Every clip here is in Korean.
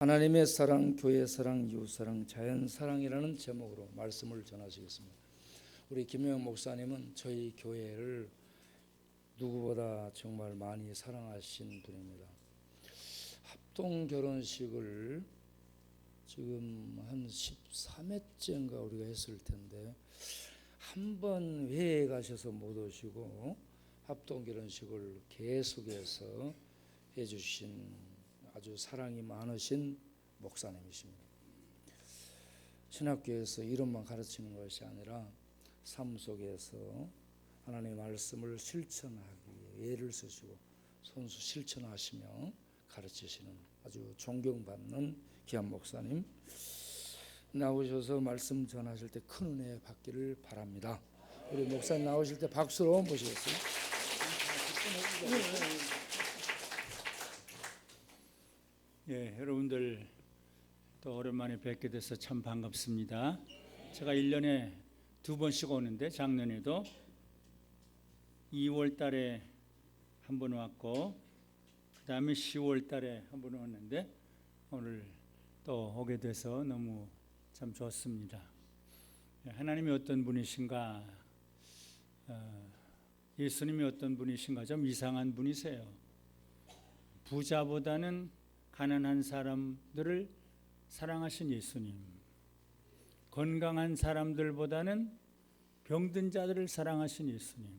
하나님의 사랑, 교회 사랑, 이웃 사랑, 자연 사랑이라는 제목으로 말씀을 전하시겠습니다. 우리 김영현 목사님은 저희 교회를 누구보다 정말 많이 사랑하신 분입니다. 합동 결혼식을 지금 한 13회째인가 우리가 했을 텐데 한 번 회에 가셔서 못 오시고 합동 결혼식을 계속해서 해주신 아주 사랑이 많으신 목사님이십니다. 신학교에서 이론만 가르치는 것이 아니라 삶 속에서 하나님의 말씀을 실천하기 위해 애를 쓰시고 손수 실천하시며 가르치시는 아주 존경받는 귀한 목사님 나오셔서 말씀 전하실 때 큰 은혜 받기를 바랍니다. 우리 목사님 나오실 때 박수로 모시겠습니다. 예, 여러분들 또 오랜만에 뵙게 돼서 참 반갑습니다. 제가 1년에 2번씩 오는데 작년에도 2월 달에 한 번 왔고 그 다음에 10월 달에 한 번 왔는데 오늘 또 오게 돼서 너무 참 좋습니다. 하나님이 어떤 분이신가, 예수님이 어떤 분이신가 좀 이상한 분이세요. 부자보다는 가난한 사람들을 사랑하신 예수님, 건강한 사람들보다는 병든 자들을 사랑하신 예수님,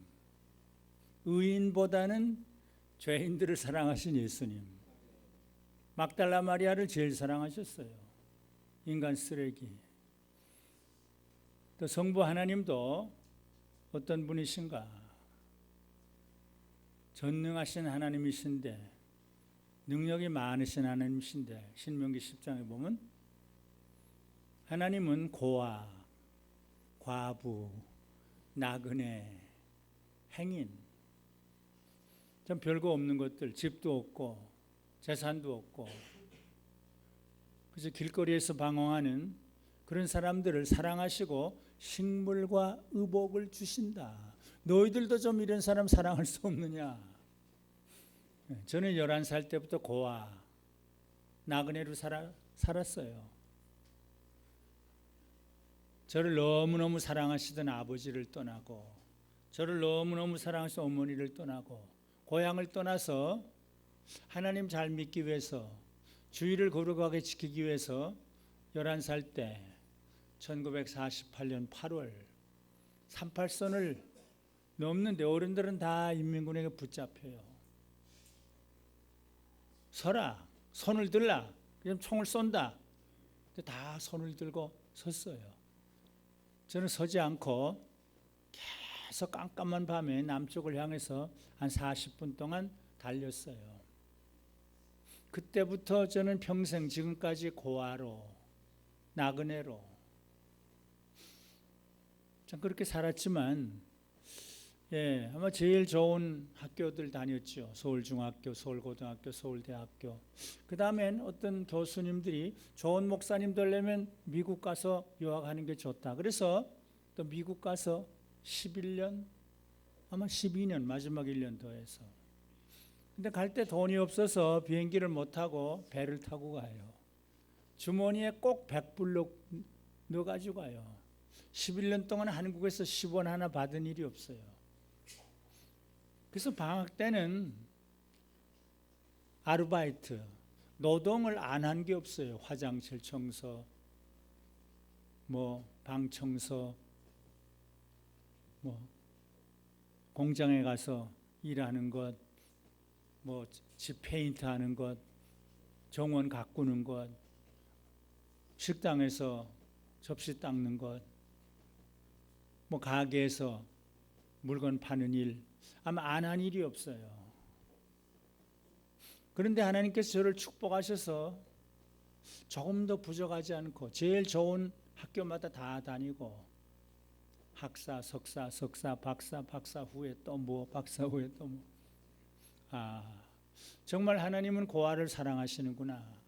의인보다는 죄인들을 사랑하신 예수님, 막달라 마리아를 제일 사랑하셨어요. 인간 쓰레기. 또 성부 하나님도 어떤 분이신가, 전능하신 하나님이신데 능력이 많으신 하나님이신데 신명기 10장에 보면 하나님은 고아, 과부, 나그네, 행인, 좀 별거 없는 것들, 집도 없고 재산도 없고 그래서 길거리에서 방황하는 그런 사람들을 사랑하시고 식물과 의복을 주신다. 너희들도 좀 이런 사람 사랑할 수 없느냐? 저는 11살 때부터 고아, 나그네로 살았어요. 저를 너무너무 사랑하시던 아버지를 떠나고 저를 너무너무 사랑하시던 어머니를 떠나고 고향을 떠나서 하나님 잘 믿기 위해서 주의를 거룩하게 지키기 위해서 11살 때 1948년 8월 38선을 넘는데 어른들은 다 인민군에게 붙잡혀요. 서라, 손을 들라, 그럼 총을 쏜다. 다 손을 들고 섰어요. 저는 서지 않고 계속 깜깜한 밤에 남쪽을 향해서 한 40분 동안 달렸어요. 그때부터 저는 평생 지금까지 고아로, 나그네로 참 그렇게 살았지만 아마 제일 좋은 학교들 다녔죠. 서울중학교, 서울고등학교, 서울대학교. 그 다음엔 어떤 교수님들이 좋은 목사님 되려면 미국 가서 유학하는 게 좋다. 그래서 또 미국 가서 11년, 아마 12년, 마지막 1년 더 해서. 근데 갈 때 돈이 없어서 비행기를 못 타고 배를 타고 가요. 주머니에 꼭 100불 넣어가지고 가요. 11년 동안 한국에서 10원 하나 받은 일이 없어요. 그래서 방학 때는 아르바이트, 노동을 안 한 게 없어요. 화장실 청소, 방 청소, 공장에 가서 일하는 것, 집 페인트 하는 것, 정원 가꾸는 것, 식당에서 접시 닦는 것, 가게에서 물건 파는 일, 아마 안 한 일이 없어요. 그런데 하나님께서 저를 축복하셔서 조금 더 부족하지 않고 제일 좋은 학교마다 다 다니고 학사, 석사, 박사 후에 또 박사 후에 또 정말 하나님은 고아를 사랑하시는구나.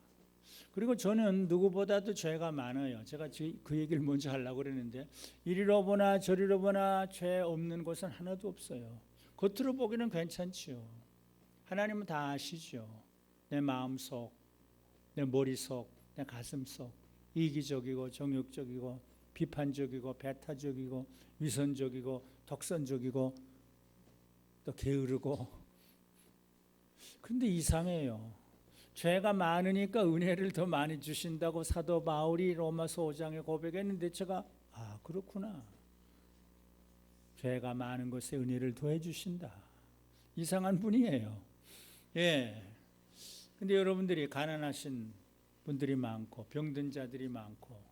그리고 저는 누구보다도 죄가 많아요. 제가 그 얘기를 먼저 하려고 그랬는데 이리로 보나 저리로 보나 죄 없는 곳은 하나도 없어요. 겉으로 보기는 괜찮지요. 하나님은 다 아시죠. 내 마음속 내 머릿속, 내 가슴속 이기적이고 정욕적이고 비판적이고 배타적이고 위선적이고 독선적이고 또 게으르고. 그런데 이상해요. 죄가 많으니까 은혜를 더 많이 주신다고 사도 바울이 로마서 5장에 고백했는데 제가 그렇구나. 죄가 많은 것에 은혜를 더해 주신다. 이상한 분이에요. 예. 근데 여러분들이 가난하신 분들이 많고 병든 자들이 많고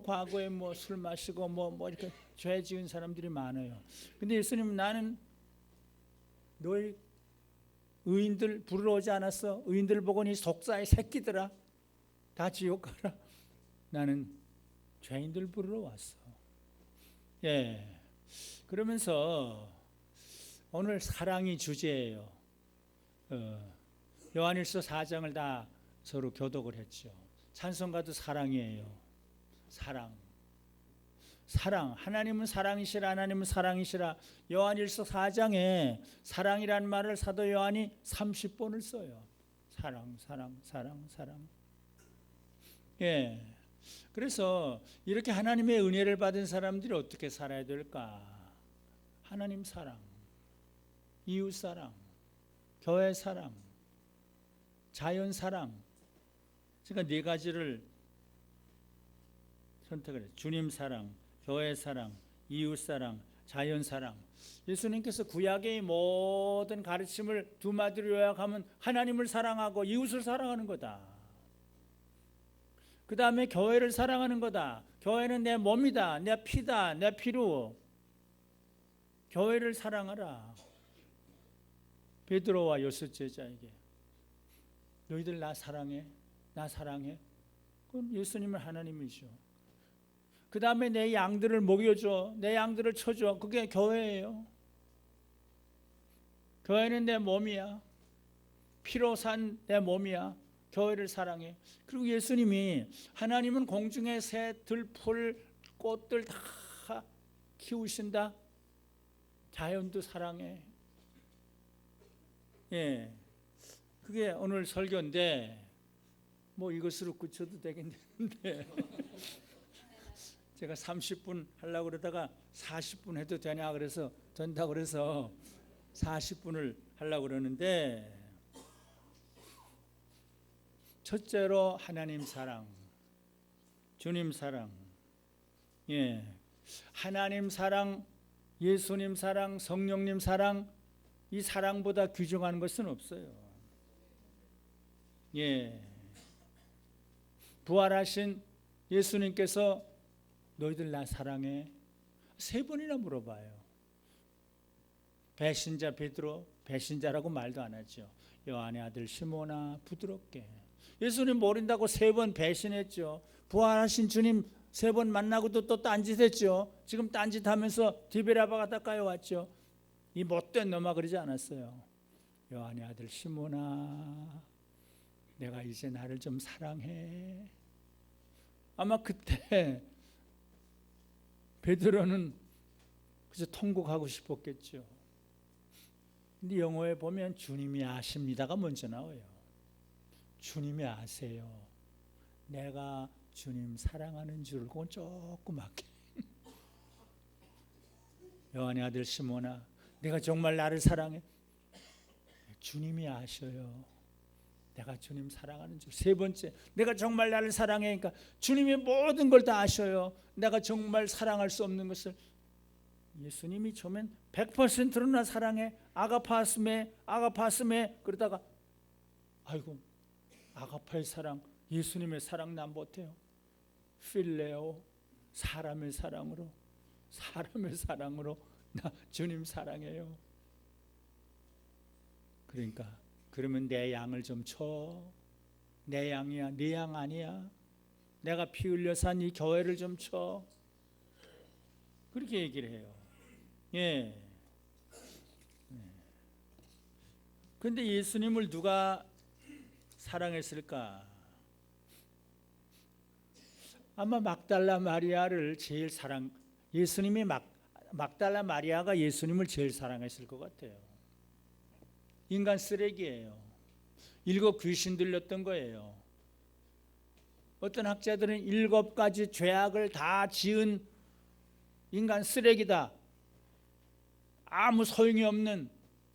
과거에 술 마시고 이렇게 죄 지은 사람들이 많아요. 근데 예수님은 나는 너희 의인들 부르러 오지 않았어? 의인들 보고 니 속사의 새끼들아 다 지옥 가라. 나는 죄인들 부르러 왔어. 예. 그러면서 오늘 사랑이 주제예요. 요한일서 4장을 다 서로 교독을 했죠. 찬송가도 사랑이에요. 사랑. 하나님은 사랑이시라. 하나님은 사랑이시라. 요한일서 4장에 사랑이라는 말을 사도 요한이 30번을 써요. 사랑. 예. 그래서 이렇게 하나님의 은혜를 받은 사람들이 어떻게 살아야 될까? 하나님 사랑, 이웃 사랑, 교회 사랑, 자연 사랑. 제가 네 가지를 선택을 해요. 주님 사랑, 교회 사랑, 이웃 사랑, 자연 사랑. 예수님께서 구약의 모든 가르침을 두 마디로 요약하면 하나님을 사랑하고 이웃을 사랑하는 거다. 그 다음에 교회를 사랑하는 거다. 교회는 내 몸이다, 내 피다, 내 피로. 교회를 사랑하라. 베드로와 여섯 제자에게 너희들 나 사랑해? 나 사랑해? 그건 예수님은 하나님이죠. 그 다음에 내 양들을 먹여줘, 내 양들을 쳐줘. 그게 교회예요. 교회는 내 몸이야. 피로 산 내 몸이야. 교회를 사랑해. 그리고 예수님이 하나님은 공중의 새, 들풀, 꽃들 다 키우신다. 자연도 사랑해. 예, 그게 오늘 설교인데 이것으로 끝쳐도 되겠는데 제가 30분 하려고 그러다가 40분 해도 되냐 그래서 된다 그래서 40분을 하려고 그러는데, 첫째로 하나님 사랑, 주님 사랑. 예, 하나님 사랑, 예수님 사랑, 성령님 사랑, 이 사랑보다 귀중한 것은 없어요. 예, 부활하신 예수님께서 너희들 나 사랑해? 3번이나 물어봐요. 배신자 베드로, 배신자라고 말도 안 하죠. 요한의 아들 시몬아 부드럽게. 예수님 모른다고 3번 배신했죠. 부활하신 주님 3번 만나고도 또 딴짓했죠. 지금 딴짓하면서 디베라바 가까이 왔죠. 이 못된 놈아 그러지 않았어요. 요한의 아들 시몬아, 내가 이제 나를 좀 사랑해. 아마 그때 베드로는 그저 통곡하고 싶었겠죠. 근데 영어에 보면 주님이 아십니다가 먼저 나와요. 주님이 아세요. 내가 주님 사랑하는 줄 그건 조그맣게. 요한의 아들 시몬아, 내가 정말 나를 사랑해? 주님이 아셔요. 내가 주님 사랑하는 줄. 3번째, 내가 정말 나를 사랑해. 그러니까 주님이 모든 걸 다 아셔요. 내가 정말 사랑할 수 없는 것을 예수님이 처음엔 100%로 나 사랑해. 아가파스메 그러다가 아이고, 아가파의 사랑, 예수님의 사랑 난 못해요. 필레오, 사람의 사랑으로 나 주님 사랑해요. 그러니까 그러면 내 양을 좀 쳐. 내 양이야, 네 양 아니야. 내가 피 흘려 산 이 교회를 좀 쳐. 그렇게 얘기를 해요. 예. 그런데 예수님을 누가 사랑했을까? 아마 막달라 마리아를 제일 예수님이 막달라 마리아가 예수님을 제일 사랑했을 것 같아요. 인간 쓰레기예요. 7 귀신 들렸던 거예요. 어떤 학자들은 7가지 죄악을 다 지은 인간 쓰레기다. 아무 소용이 없는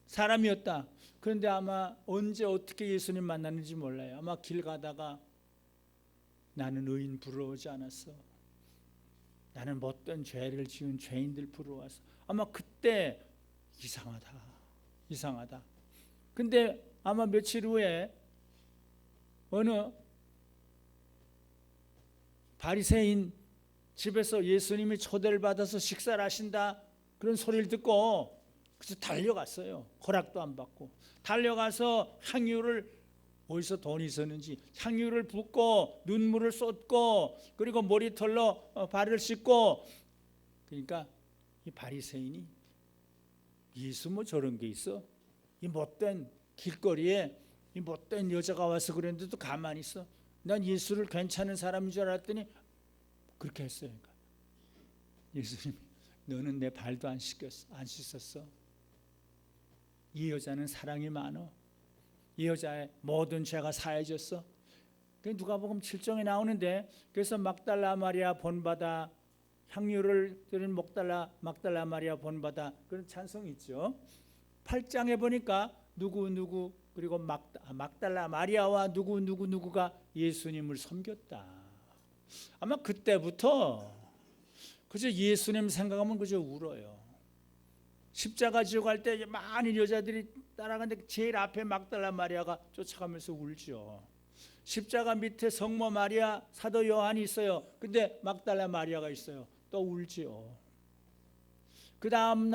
사람이었다. 그런데 아마 언제 어떻게 예수님 만났는지 몰라요. 아마 길 가다가 나는 의인 부러워하지 않았어. 나는 못된 죄를 지은 죄인들 부러워서 아마 그때 이상하다. 근데 아마 며칠 후에 어느 바리새인 집에서 예수님이 초대를 받아서 식사를 하신다 그런 소리를 듣고 그래서 달려갔어요. 허락도 안 받고 달려가서 향유를 어디서 돈이 있었는지 향유를 붓고 눈물을 쏟고 그리고 머리털로 발을 씻고 그러니까 이 바리새인이 예수 뭐 저런 게 있어? 이 못된 길거리에 이 못된 여자가 와서 그랬는데도 가만히 있어. 난 예수를 괜찮은 사람인 줄 알았더니 그렇게 했어요. 그러니까 예수님이 너는 내 발도 안 씻었어. 이 여자는 사랑이 많어. 이 여자의 모든 죄가 사해졌어. 누가복음 7장에 나오는데 그래서 막달라 마리아 본받아 향유를 드린 막달라 마리아 본받아 그런 찬송이 있죠. 8장에 보니까 누구 그리고 막달라 마리아와 누구가 예수님을 섬겼다. 아마 그때부터 그저 예수님 생각하면 그저 울어요. 십자가 지고 갈 때 많은 여자들이 따라가는데 제일 앞에 막달라 마리아가 쫓아가면서 울죠. 십자가 밑에 성모 마리아, 사도 요한이 있어요. 근데 막달라 마리아가 있어요. 또 울지요. 그 다음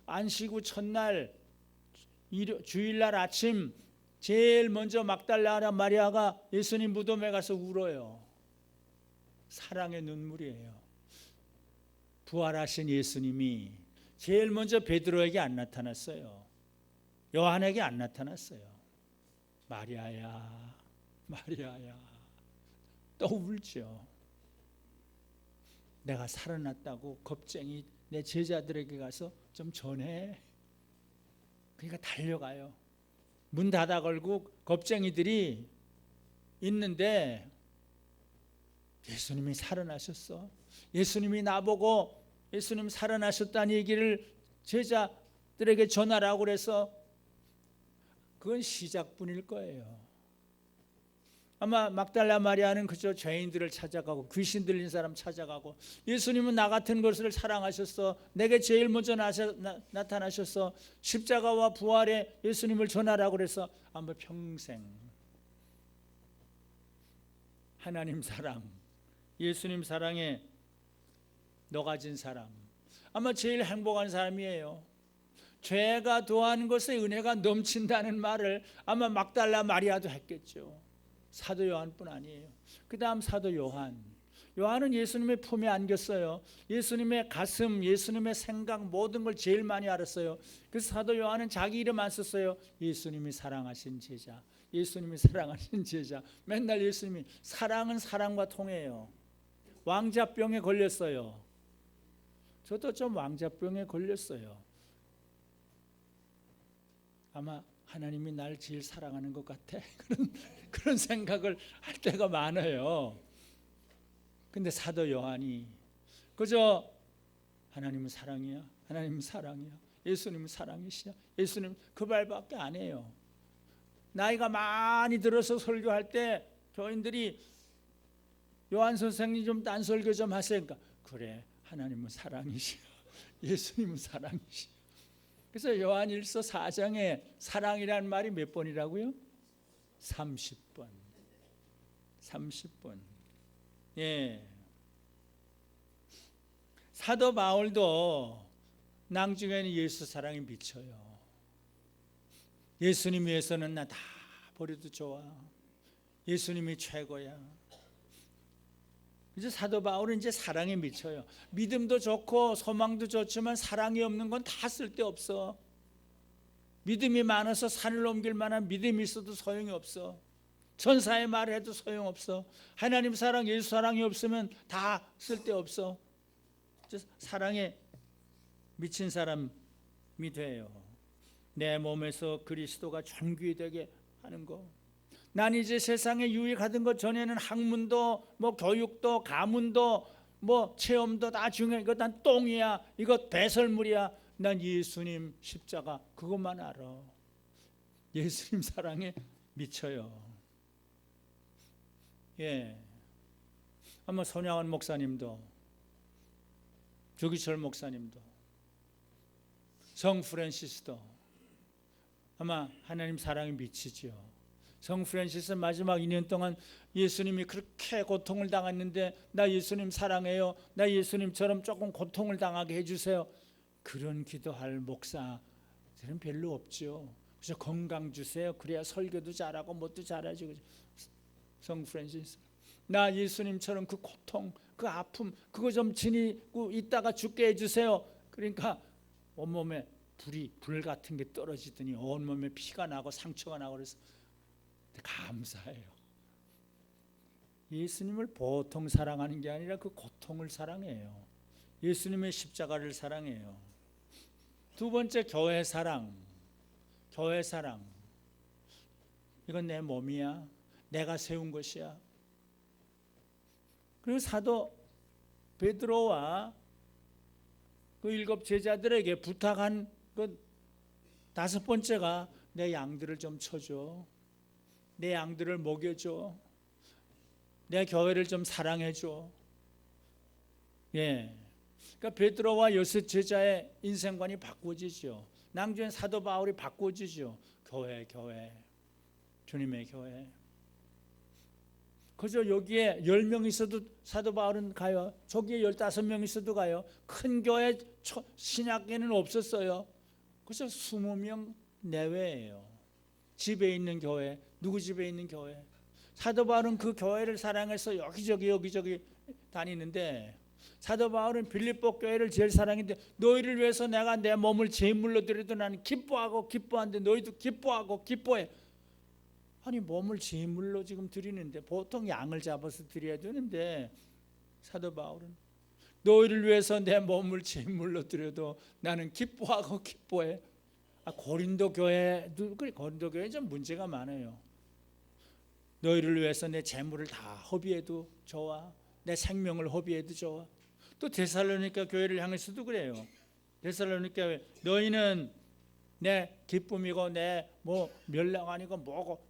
안식 후 첫날 주일날 아침 제일 먼저 막달라 마리아가 예수님 무덤에 가서 울어요. 사랑의 눈물이에요. 부활하신 예수님이 제일 먼저 베드로에게 안 나타났어요. 요한에게 안 나타났어요. 마리아야 또 울죠. 내가 살아났다고 겁쟁이 내 제자들에게 가서 좀 전해. 그러니까 달려가요. 문 닫아 걸고 겁쟁이들이 있는데 예수님이 살아나셨어. 예수님이 나보고 예수님 살아나셨다는 얘기를 제자들에게 전하라고 그래서 그건 시작뿐일 거예요. 아마 막달라 마리아는 그저 죄인들을 찾아가고 귀신 들린 사람 찾아가고 예수님은 나 같은 것을 사랑하셨어. 내게 제일 먼저 나타나셨어. 십자가와 부활에 예수님을 전하라고 그래서 아마 평생 하나님 사랑, 예수님 사랑에 녹아진 사람, 아마 제일 행복한 사람이에요. 죄가 더한 것에 은혜가 넘친다는 말을 아마 막달라 마리아도 했겠죠. 사도 요한뿐 아니에요. 그 다음 사도 요한은 예수님의 품에 안겼어요. 예수님의 가슴, 예수님의 생각 모든 걸 제일 많이 알았어요. 그래서 사도 요한은 자기 이름 안 썼어요. 예수님이 사랑하신 제자, 예수님이 사랑하신 제자. 맨날 예수님이 사랑은 사랑과 통해요. 왕자병에 걸렸어요. 저도 좀 왕자병에 걸렸어요. 아마 하나님이 날 제일 사랑하는 것 같아. 그런 생각을 할 때가 많아요. 근데 사도 요한이 그저 하나님은 사랑이야, 하나님은 사랑이야, 예수님은 사랑이시야, 예수님 그 말밖에 안 해요. 나이가 많이 들어서 설교할 때 교인들이 요한 선생님 좀 딴 설교 좀 하세요. 그러니까 그래, 하나님은 사랑이시야, 예수님은 사랑이시야. 그래서 요한일서 4장에 사랑이라는 말이 몇 번이라고요? 30번. 30번. 예. 사도 바울도 낭중에는 예수 사랑이 미쳐요. 예수님 위해서는 나 다 버려도 좋아. 예수님이 최고야. 이제 사도 바울은 이제 사랑에 미쳐요. 믿음도 좋고 소망도 좋지만 사랑이 없는 건 다 쓸데없어. 믿음이 많아서 산을 옮길 만한 믿음이 있어도 소용이 없어. 천사의 말을 해도 소용없어. 하나님 사랑, 예수 사랑이 없으면 다 쓸데없어. 사랑에 미친 사람이 돼요. 내 몸에서 그리스도가 존귀되게 하는 거. 난 이제 세상에 유익하던 것 전에는 학문도 뭐 교육도 가문도 뭐 체험도 다 중요해. 이거 난 똥이야. 이거 배설물이야. 난 예수님 십자가 그것만 알아. 예수님 사랑에 미쳐요. 예. 아마 손양원 목사님도, 조기철 목사님도, 성 프랜시스도 아마 하나님 사랑에 미치죠. 성 프랜시스 마지막 2년 동안 예수님이 그렇게 고통을 당했는데 나 예수님 사랑해요. 나 예수님처럼 조금 고통을 당하게 해주세요. 그런 기도할 목사들은 별로 없죠. 그래서 건강 주세요. 그래야 설교도 잘하고 뭣도 잘하죠. 성 프랜시스, 나 예수님처럼 그 고통, 그 아픔 그거 좀 지니고 있다가 죽게 해주세요. 그러니까 온몸에 불 같은 게 떨어지더니 온몸에 피가 나고 상처가 나고 그래서 감사해요. 예수님을 보통 사랑하는 게 아니라 그 고통을 사랑해요. 예수님의 십자가를 사랑해요. 두 번째, 교회 사랑. 교회 사랑. 이건 내 몸이야. 내가 세운 것이야. 그리고 사도 베드로와 그 7 제자들에게 부탁한 그 5번째가 내 양들을 좀 쳐줘. 내 양들을 먹여줘. 내 교회를 좀 사랑해줘. 예. 그러니까 베드로와 6 제자의 인생관이 바꿔지죠. 낭주엔 사도 바울이 바꿔지죠. 교회. 주님의 교회. 그저 여기에 10명 있어도 사도 바울은 가요. 저기에 15명 있어도 가요. 큰 교회 신약에는 없었어요. 그래서 20명 내외예요. 집에 있는 교회, 누구 집에 있는 교회. 사도 바울은 그 교회를 사랑해서 여기저기 다니는데, 사도 바울은 빌립보 교회를 제일 사랑했는데 너희를 위해서 내가 내 몸을 제물로 드려도 나는 기뻐하는데 너희도 기뻐해. 아니 몸을 제물로 지금 드리는데 보통 양을 잡아서 드려야 되는데 사도 바울은 너희를 위해서 내 몸을 제물로 드려도 나는 기뻐해. 고린도 교회도 그래. 고린도 교회 좀 문제가 많아요. 너희를 위해서 내 재물을 다 허비해도 좋아. 내 생명을 허비해도 좋아. 또 데살로니가 교회를 향해서도 그래요. 데살로니가 교회, 너희는 내 기쁨이고 내 뭐 멸랑 아니고 뭐고.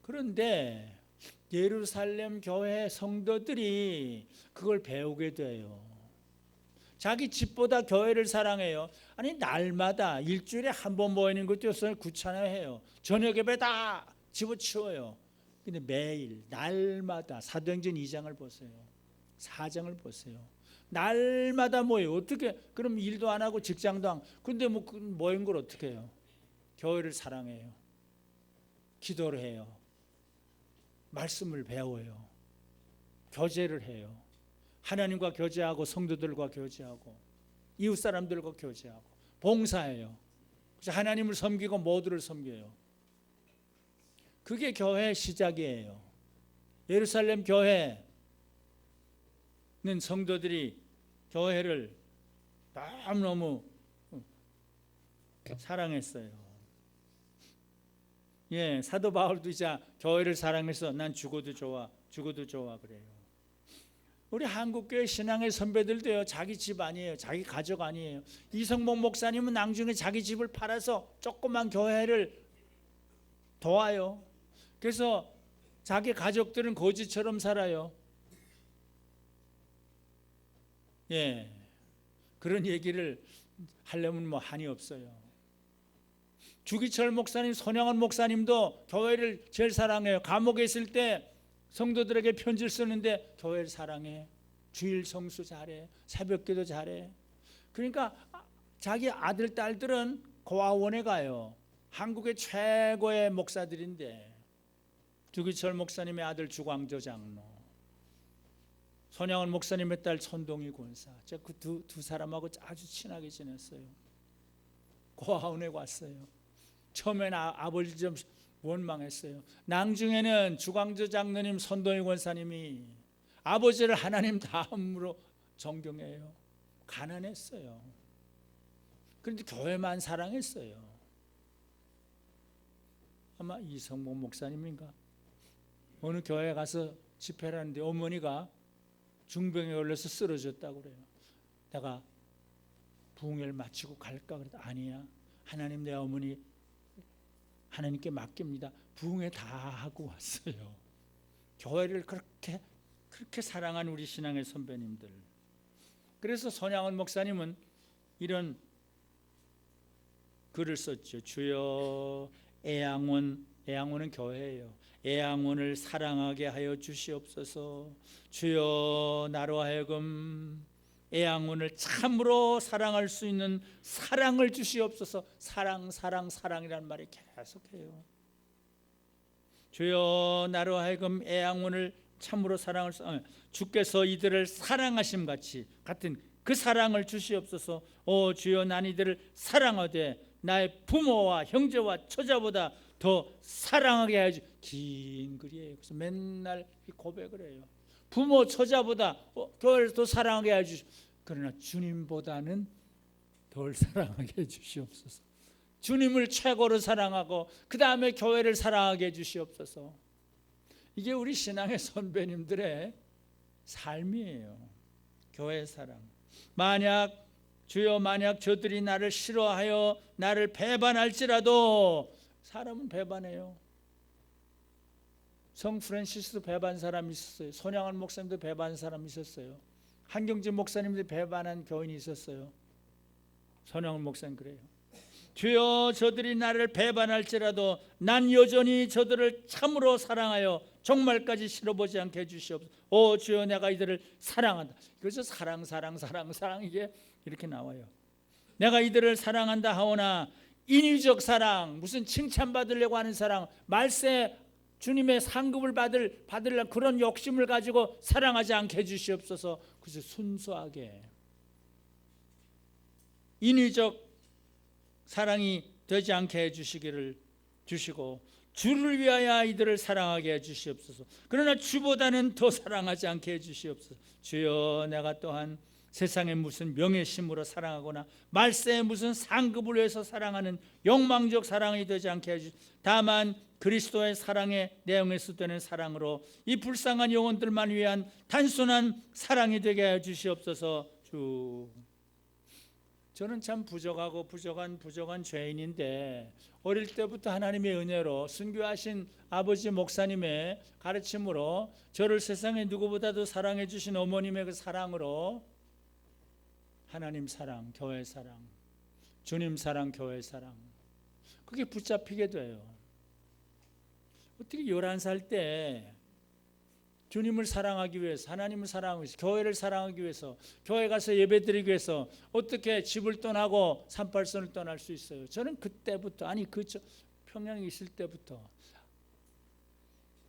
그런데 예루살렘 교회 성도들이 그걸 배우게 돼요. 자기 집보다 교회를 사랑해요. 아니 날마다 일주일에 한 번 모이는 것도 귀찮아해요. 저녁 예배 다 집어치워요. 근데 매일 날마다 사도행전 2장을 보세요. 4장을 보세요. 날마다 모여요. 어떻게 그럼 일도 안 하고 직장도 안 하고. 근데 뭐 모인 걸 어떻게 해요? 교회를 사랑해요. 기도를 해요. 말씀을 배워요. 교제를 해요. 하나님과 교제하고 성도들과 교제하고 이웃 사람들과 교제하고 봉사해요. 그래서 하나님을 섬기고 모두를 섬겨요. 그게 교회의 시작이에요. 예루살렘 교회는 성도들이 교회를 너무너무 사랑했어요. 예, 사도 바울도 이제 교회를 사랑해서 난 죽어도 좋아 그래요. 우리 한국교회 신앙의 선배들도요, 자기 집 아니에요. 자기 가족 아니에요. 이성복 목사님은 나중에 자기 집을 팔아서 조그만 교회를 도와요. 그래서 자기 가족들은 거지처럼 살아요. 예, 그런 얘기를 하려면 뭐 한이 없어요. 주기철 목사님, 손양원 목사님도 교회를 제일 사랑해요. 감옥에 있을 때 성도들에게 편지를 쓰는데 교회를 사랑해. 주일 성수 잘해. 새벽기도 잘해. 그러니까 자기 아들, 딸들은 고아원에 가요. 한국의 최고의 목사들인데, 주기철 목사님의 아들 주광조 장로, 손양원 목사님의 딸 천동희 권사, 제가 그 두 사람하고 아주 친하게 지냈어요. 고아원에 왔어요. 처음에는 아버지 좀 원망했어요. 나중에는 주광조 장로님, 천동희 권사님이 아버지를 하나님 다음으로 존경해요. 가난했어요. 그런데 교회만 사랑했어요. 아마 이성목 목사님인가 어느 교회에 가서 집회를 하는데 어머니가 중병에 걸려서 쓰러졌다고 그래요. 내가 부흥회를 마치고 갈까 그랬다. 아니야, 하나님 내 어머니 하나님께 맡깁니다. 부흥회 다 하고 왔어요. 교회를 그렇게 사랑한 우리 신앙의 선배님들. 그래서 손양원 목사님은 이런 글을 썼죠. 주여 애양원은 교회예요. 애양원을 사랑하게 하여 주시옵소서. 주여 나로 하여금 애양원을 참으로 사랑할 수 있는 사랑을 주시옵소서. 사랑이라는 말이 계속해요. 주여 나로 하여금 애양원을 참으로 사랑할 수 주께서 이들을 사랑하심 같은 그 사랑을 주시옵소서. 오 주여 난 이들을 사랑하되 나의 부모와 형제와 처자보다 더 사랑하게 하여 긴 글이에요. 그래서 맨날 고백을 해요. 부모 처자보다 교회를 더 사랑하게 해 주시옵소서. 그러나 주님보다는 덜 사랑하게 해 주시옵소서. 주님을 최고로 사랑하고 그 다음에 교회를 사랑하게 해 주시옵소서. 이게 우리 신앙의 선배님들의 삶이에요. 교회 사랑. 주여 만약 저들이 나를 싫어하여 나를 배반할지라도, 사람은 배반해요. 성 프란시스도 배반 사람이 있었어요. 손양원 목사님도 배반 사람이 있었어요. 한경진 목사님도 배반한 교인이 있었어요. 손양원 목사님 그래요. 주여 저들이 나를 배반할지라도 난 여전히 저들을 참으로 사랑하여 종말까지 싫어보지 않게 해주시옵소서. 오 주여 내가 이들을 사랑한다. 그래서 사랑 이게 이렇게 나와요. 내가 이들을 사랑한다 하오나 인위적 사랑, 무슨 칭찬받으려고 하는 사랑, 말세 주님의 상급을 받으려 그런 욕심을 가지고 사랑하지 않게 해주시옵소서. 그래서 순수하게 인위적 사랑이 되지 않게 해주시기를 주시고, 주를 위하여 이들을 사랑하게 해주시옵소서. 그러나 주보다는 더 사랑하지 않게 해주시옵소서. 주여 내가 또한 세상에 무슨 명예심으로 사랑하거나 말세에 무슨 상급을 위해서 사랑하는 욕망적 사랑이 되지 않게 해주시옵소서. 다만 그리스도의 사랑의 내용에서 되는 사랑으로 이 불쌍한 영혼들만 위한 단순한 사랑이 되게 해주시옵소서. 저는 참 부족한 죄인인데 어릴 때부터 하나님의 은혜로 순교하신 아버지 목사님의 가르침으로 저를 세상에 누구보다도 사랑해 주신 어머님의 그 사랑으로 하나님 사랑, 교회 사랑, 주님 사랑, 교회 사랑, 그게 붙잡히게 돼요. 어떻게 11살 때 주님을 사랑하기 위해서, 하나님을 사랑하기 위해서, 교회를 사랑하기 위해서, 교회 가서 예배드리기 위해서 어떻게 집을 떠나고 38선을 떠날 수 있어요? 저는 그때부터, 평양에 있을 때부터,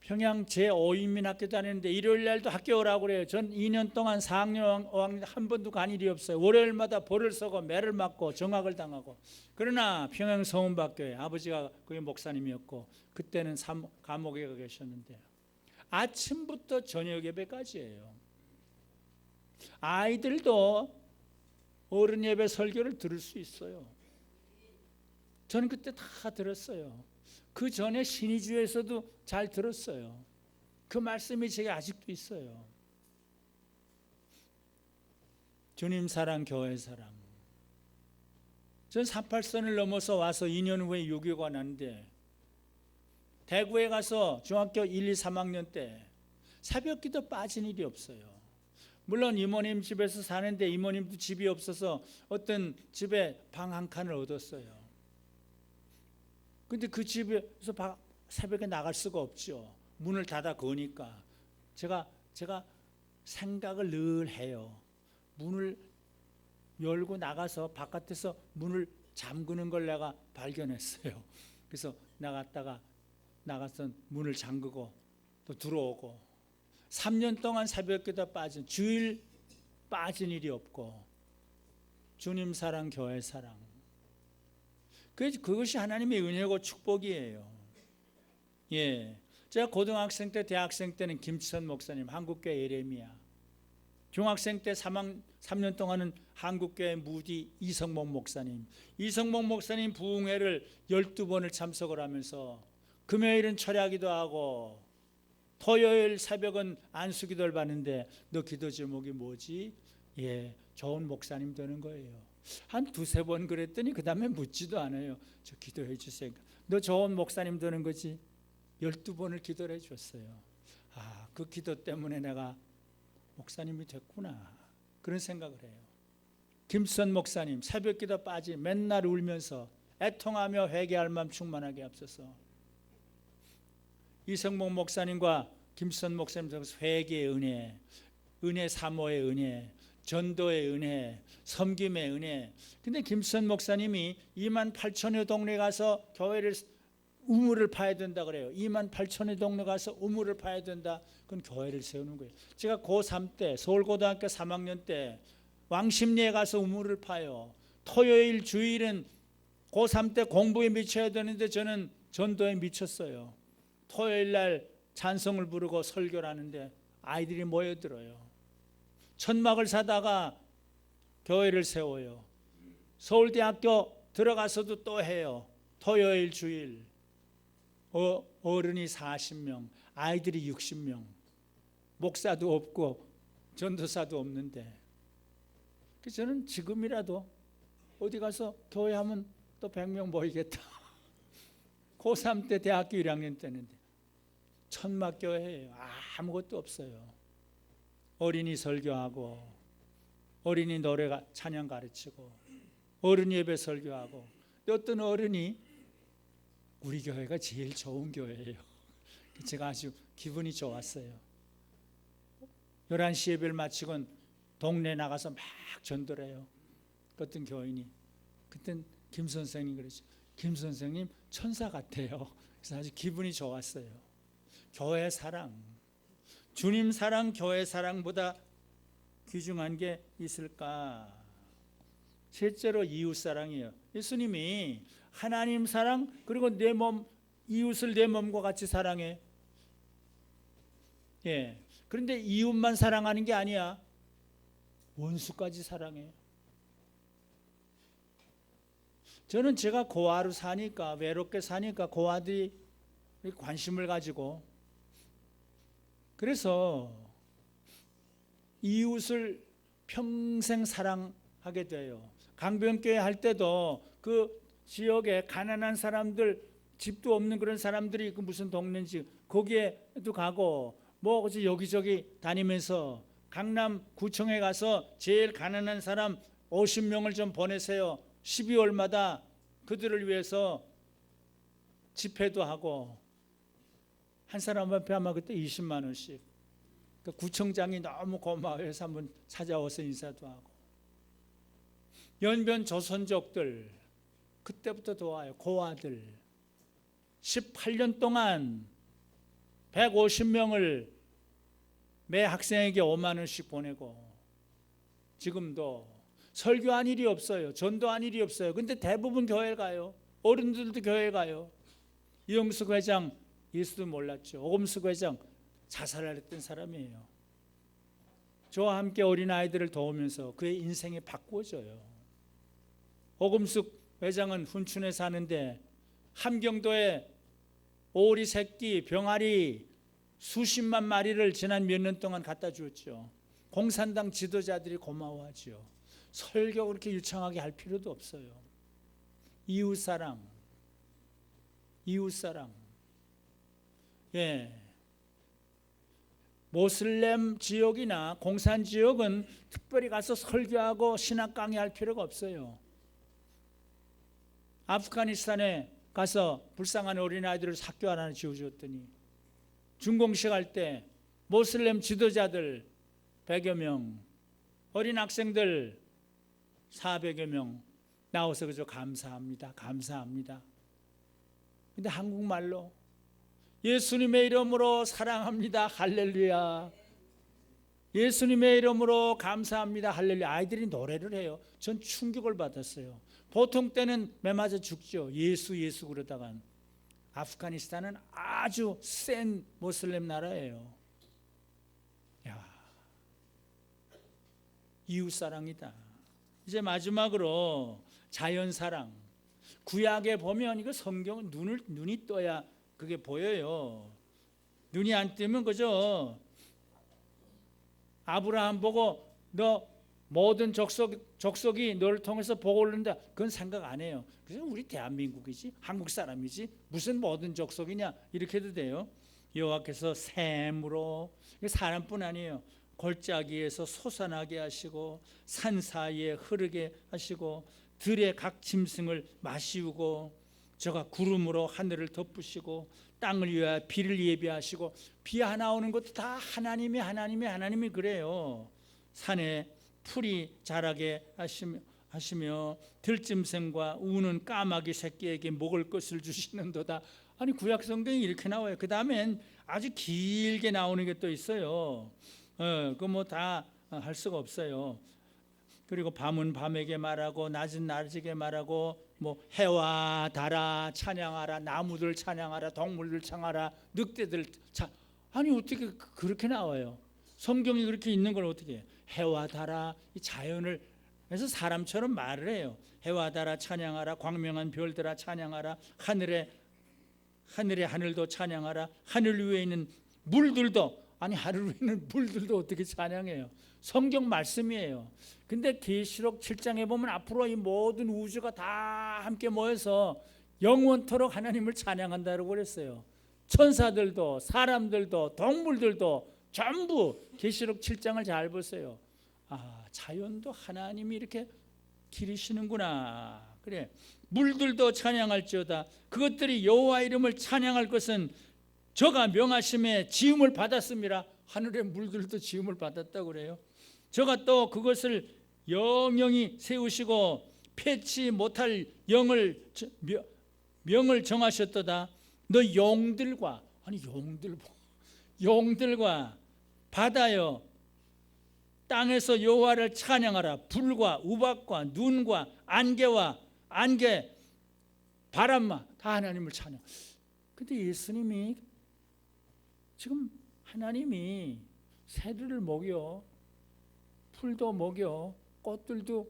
평양 제5인민학교 다니는데 일요일 날도 학교 오라고 그래요. 전 2년 동안 4학년, 5학년 한 번도 간 일이 없어요. 월요일마다 벌을 서고 매를 맞고 정학을 당하고. 그러나 평양 성은박교회, 아버지가 그게 목사님이었고 그때는 감옥에 가 계셨는데 아침부터 저녁 예배까지예요. 아이들도 어른 예배 설교를 들을 수 있어요. 저는 그때 다 들었어요. 그 전에 신의주에서도 잘 들었어요. 그 말씀이 제게 아직도 있어요. 주님 사랑, 교회 사랑. 전 38선을 넘어서 와서 2년 후에 유교가 났는데 대구에 가서 중학교 1, 2, 3학년 때 새벽기도 빠진 일이 없어요. 물론 이모님 집에서 사는데 이모님도 집이 없어서 어떤 집에 방 한 칸을 얻었어요. 근데 그 집에서 새벽에 나갈 수가 없죠. 문을 닫아 거니까. 제가 생각을 늘 해요. 문을 열고 나가서 바깥에서 문을 잠그는 걸 내가 발견했어요. 그래서 나가서 문을 잠그고 또 들어오고 3년 동안 새벽기도 빠진, 주일 빠진 일이 없고 주님 사랑, 교회 사랑. 그것이 하나님의 은혜고 축복이에요. 예, 제가 고등학생 때, 대학생 때는 김치선 목사님, 한국교회 예레미야. 중학생 때 3년 동안은 한국교회 무디 이성목 목사님. 이성목 목사님 부흥회를 12번을 참석을 하면서 금요일은 철야기도 하고 토요일 새벽은 안수기도를 받는데 너 기도 제목이 뭐지? 예, 좋은 목사님 되는 거예요. 한 두세 번 그랬더니 그 다음에 묻지도 않아요. 저 기도해 주세요. 너 좋은 목사님 되는 거지? 12번을 기도를 해줬어요. 아, 그 기도 때문에 내가 목사님이 됐구나, 그런 생각을 해요. 김수선 목사님 새벽기도 빠지 맨날 울면서 애통하며 회개할 마음 충만하게 앞서서, 이성목 목사님과 김수선 목사님 통해서 회개의 은혜, 은혜 사모의 은혜, 전도의 은혜, 섬김의 은혜. 근데 김수선 목사님이 28,000여 동네 가서 교회를 우물을 파야 된다 그래요. 28,000여 동네 가서 우물을 파야 된다. 그건 교회를 세우는 거예요. 제가 고3 때 서울고등학교 3학년 때 왕십리에 가서 우물을 파요. 토요일 주일은 고3 때 공부에 미쳐야 되는데 저는 전도에 미쳤어요. 토요일 날 찬송을 부르고 설교를 하는데 아이들이 모여들어요. 천막을 사다가 교회를 세워요. 서울대학교 들어가서도 또 해요. 토요일 주일. 어른이 40명, 아이들이 60명. 목사도 없고 전도사도 없는데, 그래서 저는 지금이라도 어디 가서 교회 하면 또 100명 모이겠다. 고3 때 대학교 1학년 때는데 천막교회예요. 아무것도 없어요. 어린이 설교하고 어린이 노래 찬양 가르치고 어른 예배 설교하고, 어떤 어른이 우리 교회가 제일 좋은 교회예요. 제가 아주 기분이 좋았어요. 11시 예배를 마치곤 동네 나가서 막 전도를 해요. 어떤 교인이, 그땐 김 선생님 그러죠. 김 선생님 천사 같아요. 그래서 아주 기분이 좋았어요. 교회 사랑, 주님 사랑, 교회 사랑보다 귀중한 게 있을까? 실제로 이웃 사랑이에요. 예수님이 하나님 사랑, 그리고 내 몸, 이웃을 내 몸과 같이 사랑해. 예. 그런데 이웃만 사랑하는 게 아니야. 원수까지 사랑해. 저는 제가 고아로 사니까, 외롭게 사니까 고아들이 관심을 가지고, 그래서 이웃을 평생 사랑하게 돼요. 강변교회 할 때도 그 지역에 가난한 사람들, 집도 없는 그런 사람들이 그 무슨 동네인지 거기에도 가고, 뭐 여기저기 다니면서 강남 구청에 가서 제일 가난한 사람 50명을 좀 보내세요. 12월마다 그들을 위해서 집회도 하고, 한 사람 앞에 아마 그때 20만 원씩. 그 구청장이 너무 고마워해서 한번 찾아와서 인사도 하고, 연변 조선족들 그때부터 도와요. 고아들 18년 동안 150명을 매 학생에게 5만 원씩 보내고, 지금도 설교한 일이 없어요. 전도한 일이 없어요. 근데 대부분 교회 가요. 어른들도 교회 가요. 이영숙 회장 예수도 몰랐죠. 오금숙 회장 자살을 했던 사람이에요. 저와 함께 어린아이들을 도우면서 그의 인생이 바꾸어져요. 오금숙 회장은 훈춘에 사는데 함경도에 오리 새끼, 병아리 수십만 마리를 지난 몇 년 동안 갖다 주었죠. 공산당 지도자들이 고마워하죠. 설교 그렇게 유창하게 할 필요도 없어요. 이웃사랑, 이웃사랑. 예. 모슬렘 지역이나 공산 지역은 특별히 가서 설교하고 신학 강의할 필요가 없어요. 아프가니스탄에 가서 불쌍한 어린아이들을 학교 하나 지어주었더니 준공식 할 때 모슬렘 지도자들 100여 명, 어린 학생들 400여 명 나와서 그저 감사합니다, 감사합니다. 근데 한국말로 예수님의 이름으로 사랑합니다, 할렐루야. 예수님의 이름으로 감사합니다, 할렐루야. 아이들이 노래를 해요. 전 충격을 받았어요. 보통 때는 매 맞아 죽죠. 예수 예수 그러다간. 아프가니스탄은 아주 센 모슬렘 나라예요. 야, 이웃사랑이다. 이제 마지막으로 자연사랑. 구약에 보면 이거 성경은 눈이 떠야 그게 보여요. 눈이 안 뜨면 그저 아브라함 보고 너 모든 족속이 너를 통해서 복을 얻는다, 그건 생각 안 해요. 그래서 우리 대한민국이지, 한국 사람이지, 무슨 모든 족속이냐 이렇게 해도 돼요. 여호와께서 샘으로, 사람뿐 아니에요, 골짜기에서 솟아나게 하시고 산 사이에 흐르게 하시고 들의 각 짐승을 마시우고 저가 구름으로 하늘을 덮으시고 땅을 위하여 비를 예비하시고, 비 하나 오는 것도 다 하나님이 그래요. 산에 풀이 자라게 하시며 들짐승과 우는 까마귀 새끼에게 먹을 것을 주시는도다. 아니, 구약 성경이 이렇게 나와요. 그 다음엔 아주 길게 나오는 게 또 있어요. 그거 뭐 다 할 수가 없어요. 그리고 밤은 밤에게 말하고 낮은 낮에게 말하고, 뭐 해와 달아 찬양하라, 나무들 찬양하라, 동물들 찬양하라, 늑대들 아니 어떻게 그렇게 나와요? 성경이 그렇게 있는 걸 어떻게 해요? 해와 달아, 이 자연을 그래서 사람처럼 말을 해요. 해와 달아 찬양하라, 광명한 별들아 찬양하라, 하늘도 찬양하라, 하늘 위에 있는 물들도, 아니 하늘 위에 있는 물들도 어떻게 찬양해요? 성경 말씀이에요. 근데 계시록 7장에 보면 앞으로 이 모든 우주가 다 함께 모여서 영원토록 하나님을 찬양한다고 그랬어요. 천사들도 사람들도 동물들도 전부 계시록 7장을 잘 보세요. 아, 자연도 하나님이 이렇게 기르시는구나. 그래, 물들도 찬양할지어다. 그것들이 여호와 이름을 찬양할 것은 저가 명하심에 지음을 받았습니다. 하늘의 물들도 지음을 받았다고 그래요. 저가 또 그것을 영영히 세우시고 패치 못할 명을 정하셨도다. 너 용들과, 아니 용들과 바다여 땅에서 여호와를 찬양하라. 불과 우박과 눈과 안개 바람마 다 하나님을 찬양. 근데 예수님이 지금 하나님이 새들을 먹여, 풀도 먹여, 꽃들도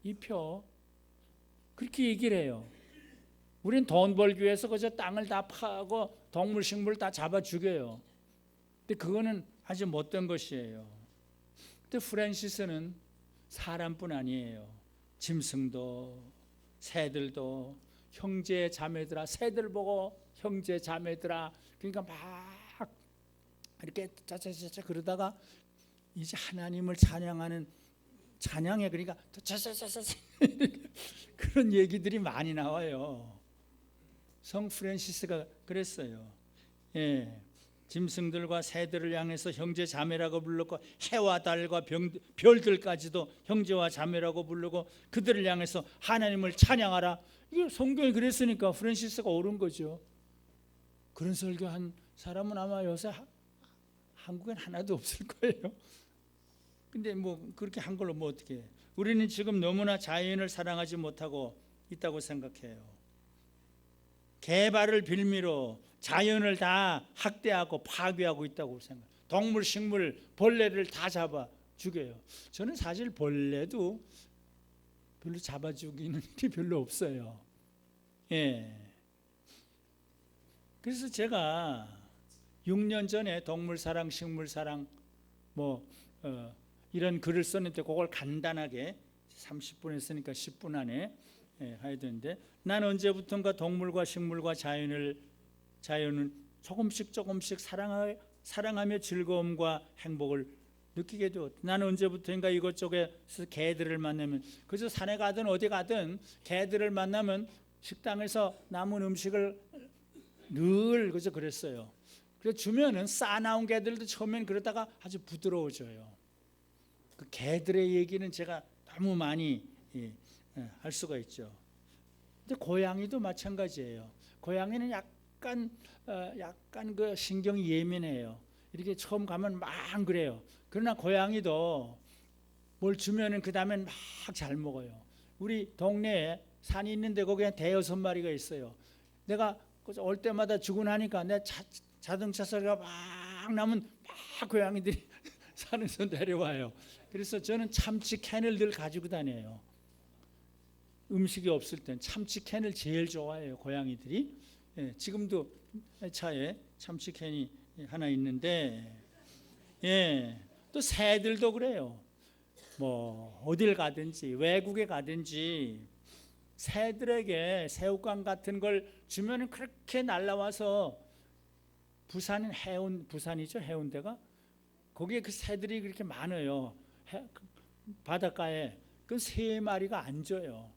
입혀, 그렇게 얘기를 해요. 우린 돈 벌기 위해서 그저 땅을 다 파고 동물 식물 다 잡아 죽여요. 근데 그거는 아주 못된 것이에요. 근데 프란시스는 사람뿐 아니에요. 짐승도 새들도 형제 자매들아, 새들 보고 형제 자매들아, 그러니까 막 이렇게 짜짜짜짜 그러다가 이제 하나님을 찬양하는 찬양에, 그러니까 짜짜짜짜 그런 얘기들이 많이 나와요. 성 프란시스가 그랬어요. 예, 짐승들과 새들을 향해서 형제 자매라고 불렀고 해와 달과 별들까지도 형제와 자매라고 부르고 그들을 향해서 하나님을 찬양하라. 이게 성경이 그랬으니까 프란시스가 옳은 거죠. 그런 설교한 사람은 아마 요새 한국엔 하나도 없을 거예요. 근데 뭐 그렇게 한 걸로 뭐 어떻게 해. 우리는 지금 너무나 자연을 사랑하지 못하고 있다고 생각해요. 개발을 빌미로 자연을 다 학대하고 파괴하고 있다고 생각해요. 동물, 식물, 벌레를 다 잡아 죽여요. 저는 사실 벌레도 별로 잡아 죽이는 일이 별로 없어요. 예. 그래서 제가 6년 전에 동물사랑, 식물사랑 이런 글을 썼는데 그걸 간단하게 30분 했으니까 10분 안에 해야 되는데, 난 언제부턴가 동물과 식물과 자연은 조금씩 사랑하며 즐거움과 행복을 느끼게 되었다. 나는 언제부터인가 이것저것에서 개들을 만나면, 그래서 산에 가든 어디 가든 개들을 만나면 식당에서 남은 음식을 늘 그래서 그랬어요. 그래서 주면은 싸나운 개들도 처음엔 그러다가 아주 부드러워져요. 그 개들의 얘기는 제가 너무 많이 할 수가 있죠. 근데 고양이도 마찬가지예요. 고양이는 약간 그 신경이 예민해요. 이렇게 처음 가면 막 그래요. 그러나 고양이도 뭘 주면은 그 다음엔 막 잘 먹어요. 우리 동네에 산이 있는데 거기에 5-6마리가 있어요. 내가 올 때마다 주고 나니까 내 자동차 소리가 막 나면 막 고양이들이 산에서 내려와요. 그래서 저는 참치 캔을 늘 가지고 다녀요. 음식이 없을 땐 참치 캔을 제일 좋아해요, 고양이들이. 예, 지금도 차에 참치캔이 하나 있는데, 예, 또 새들도 그래요. 뭐 어딜 가든지 외국에 가든지 새들에게 새우깡 같은 걸 주면은 그렇게 날라와서 부산은 부산이죠, 해운대가. 거기에 그 새들이 그렇게 많아요. 바닷가에 그 3마리가 앉아요.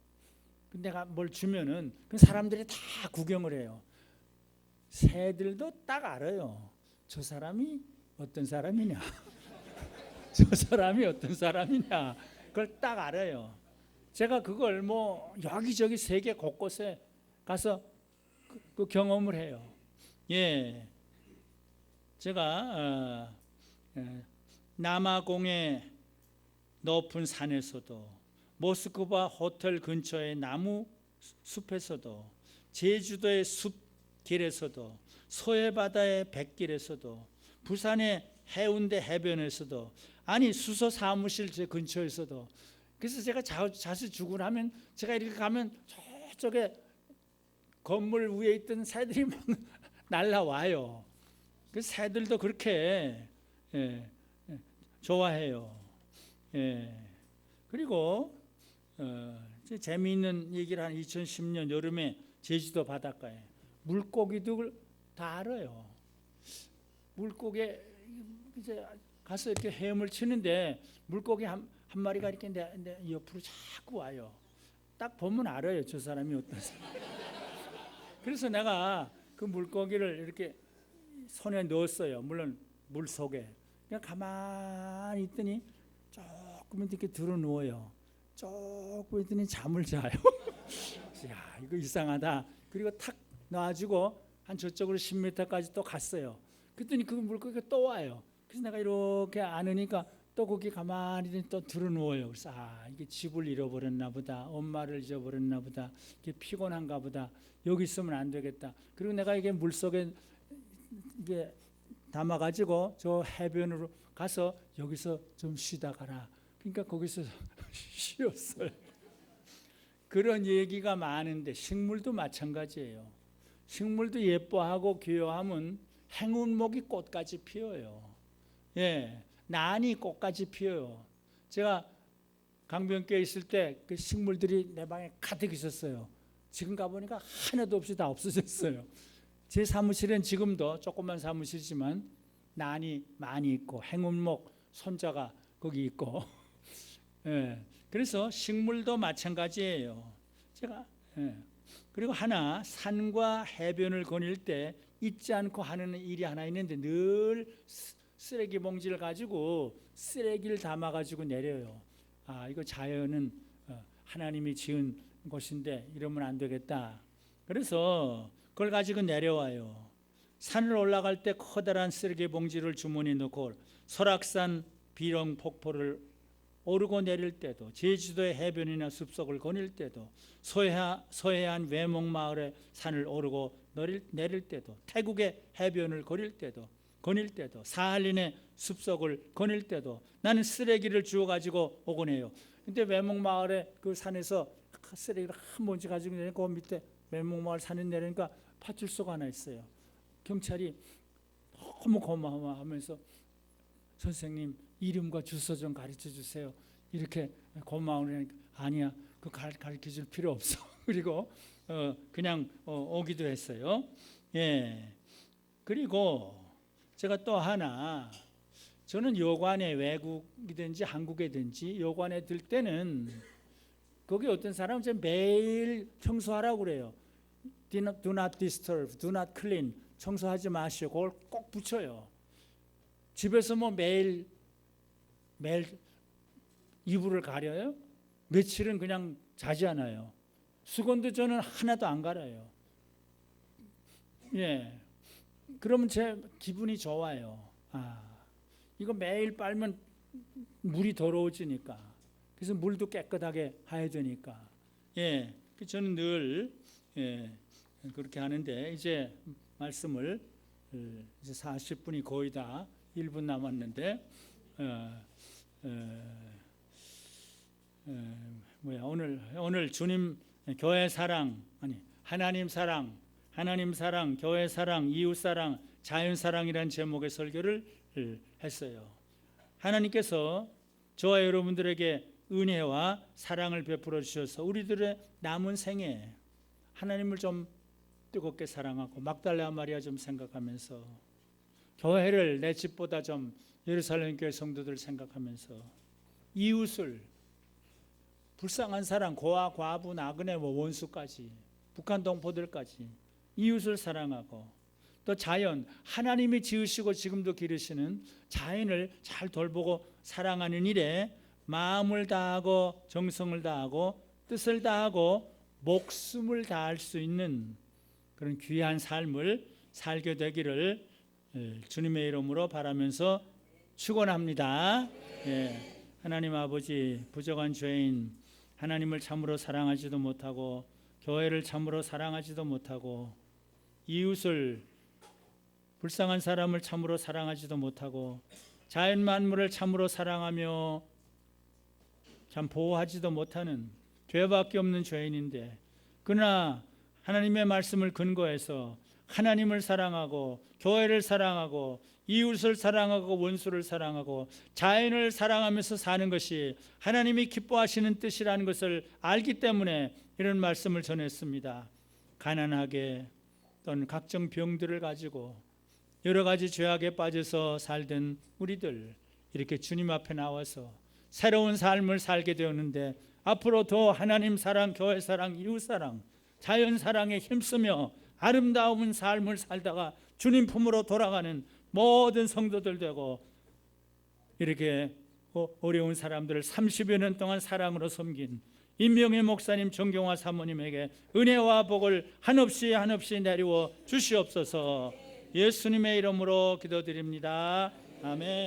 근데 내가 뭘 주면은 그 사람들이 다 구경을 해요. 새들도 딱 알아요. 저 사람이 어떤 사람이냐. 저 사람이 어떤 사람이냐. 그걸 딱 알아요. 제가 그걸 뭐 여기저기 세계 곳곳에 가서 그 경험을 해요. 예, 제가 남아공의 높은 산에서도, 모스크바 호텔 근처의 나무 숲에서도, 제주도의 숲길에서도, 소해바다의 뱃길에서도, 부산의 해운대 해변에서도, 아니 수서 사무실 제 근처에서도. 그래서 제가 자주 주고 나면 제가 이렇게 가면 저쪽에 건물 위에 있던 새들이 막 날라와요. 그 새들도 그렇게 좋아해요. 그리고 재미있는 얘기를 한 2010년 여름에 제주도 바닷가에 물고기들 다 알아요. 물고기 이제 가서 이렇게 헤엄을 치는데 물고기 한 마리가 이렇게 내 옆으로 자꾸 와요. 딱 보면 알아요, 저 사람이 어떤 사람. 그래서 내가 그 물고기를 이렇게 손에 넣었어요. 물론 물 속에. 그냥 가만히 있더니 조금 이렇게 들어 누워요. 조금 있더니 잠을 자요. 야, 이거 이상하다. 그리고 탁 놔주고 한 저쪽으로 10m까지 또 갔어요. 그랬더니 그 물고기가 또 와요. 그래서 내가 이렇게 안으니까 또 거기 가만히 또 들어 누워요. 그래서 이게 집을 잃어버렸나 보다. 엄마를 잊어버렸나 보다. 이게 피곤한가 보다. 여기 있으면 안 되겠다. 그리고 내가 이게 물속에 이게 담아가지고 저 해변으로 가서 여기서 좀 쉬다 가라. 그러니까 거기서 쉬었어요. 그런 얘기가 많은데 식물도 마찬가지예요. 식물도 예뻐하고 귀여워하면 행운목이 꽃까지 피어요. 예, 난이 꽃까지 피어요. 제가 강변교에 있을 때 그 식물들이 내 방에 가득 있었어요. 지금 가보니까 하나도 없이 다 없어졌어요. 제 사무실은 지금도 조그만 사무실이지만 난이 많이 있고 행운목 손자가 거기 있고 예, 그래서 식물도 마찬가지예요. 제가 그리고 하나 산과 해변을 거닐 때 잊지 않고 하는 일이 하나 있는데 늘 쓰레기 봉지를 가지고 쓰레기를 담아가지고 내려요. 이거 자연은 하나님이 지은 곳인데 이러면 안 되겠다. 그래서 그걸 가지고 내려와요. 산을 올라갈 때 커다란 쓰레기 봉지를 주머니에 넣고 설악산 비령 폭포를 오르고 내릴 때도, 제주도의 해변이나 숲속을 거닐 때도, 서해안 외목마을의 산을 오르고 내릴 때도, 태국의 해변을 거닐 때도, 사할린의 숲속을 거닐 때도 나는 쓰레기를 주워가지고 오곤 해요. 근데 외목마을의 그 산에서 쓰레기를 한 봉지 가지고 내리고 그 밑에 외목마을 산에 내리니까 파출소가 하나 있어요. 경찰이 너무 고마워하면서 선생님 이름과 주소 좀 가르쳐 주세요. 이렇게 고마우니까 아니야, 그 가르쳐 줄 필요 없어. 그리고 그냥 오기도 했어요. 예. 그리고 제가 또 하나, 저는 여관에 외국이든지 한국이든지 여관에 들 때는 거기 어떤 사람은 매일 청소하라고 그래요. Do not disturb, do not clean. 청소하지 마시오. 그걸 꼭 붙여요. 집에서 뭐 매일 이불을 가려요? 며칠은 그냥 자지 않아요. 수건도 저는 하나도 안 갈아요. 예. 그러면 제 기분이 좋아요. 이거 매일 빨면 물이 더러워지니까. 그래서 물도 깨끗하게 해야 되니까. 예. 저는 늘 그렇게 하는데 이제 말씀을 이제 40분이 거의 다 1분 남았는데 오늘 주님 교회 사랑, 아니 하나님 사랑, 하나님 사랑, 교회 사랑, 이웃 사랑, 자연 사랑이라는 제목의 설교를 했어요. 하나님께서 저와 여러분들에게 은혜와 사랑을 베풀어 주셔서 우리들의 남은 생에 하나님을 좀 뜨겁게 사랑하고 막달라 마리아 좀 생각하면서 교회를 내 집보다 좀 예루살렘 교회 성도들 생각하면서 이웃을 불쌍한 사람, 고아, 과부, 나그네, 원수까지 북한 동포들까지 이웃을 사랑하고 또 자연, 하나님이 지으시고 지금도 기르시는 자연을 잘 돌보고 사랑하는 일에 마음을 다하고 정성을 다하고 뜻을 다하고 목숨을 다할 수 있는 그런 귀한 삶을 살게 되기를 주님의 이름으로 바라면서 축원합니다. 하나님 아버지, 부족한 죄인 하나님을 참으로 사랑하지도 못하고 교회를 참으로 사랑하지도 못하고 이웃을 불쌍한 사람을 참으로 사랑하지도 못하고 자연 만물을 참으로 사랑하며 참 보호하지도 못하는 죄밖에 없는 죄인인데 그러나 하나님의 말씀을 근거해서 하나님을 사랑하고 교회를 사랑하고 이웃을 사랑하고 원수를 사랑하고 자연을 사랑하면서 사는 것이 하나님이 기뻐하시는 뜻이라는 것을 알기 때문에 이런 말씀을 전했습니다. 가난하게 또는 각종 병들을 가지고 여러 가지 죄악에 빠져서 살던 우리들 이렇게 주님 앞에 나와서 새로운 삶을 살게 되었는데 앞으로 더 하나님 사랑, 교회 사랑, 이웃 사랑, 자연 사랑에 힘쓰며 아름다운 삶을 살다가 주님 품으로 돌아가는 모든 성도들 되고 이렇게 어려운 사람들을 30여 년 동안 사랑으로 섬긴 임명희 목사님, 정경화 사모님에게 은혜와 복을 한없이 내리워 주시옵소서. 예수님의 이름으로 기도드립니다. 아멘.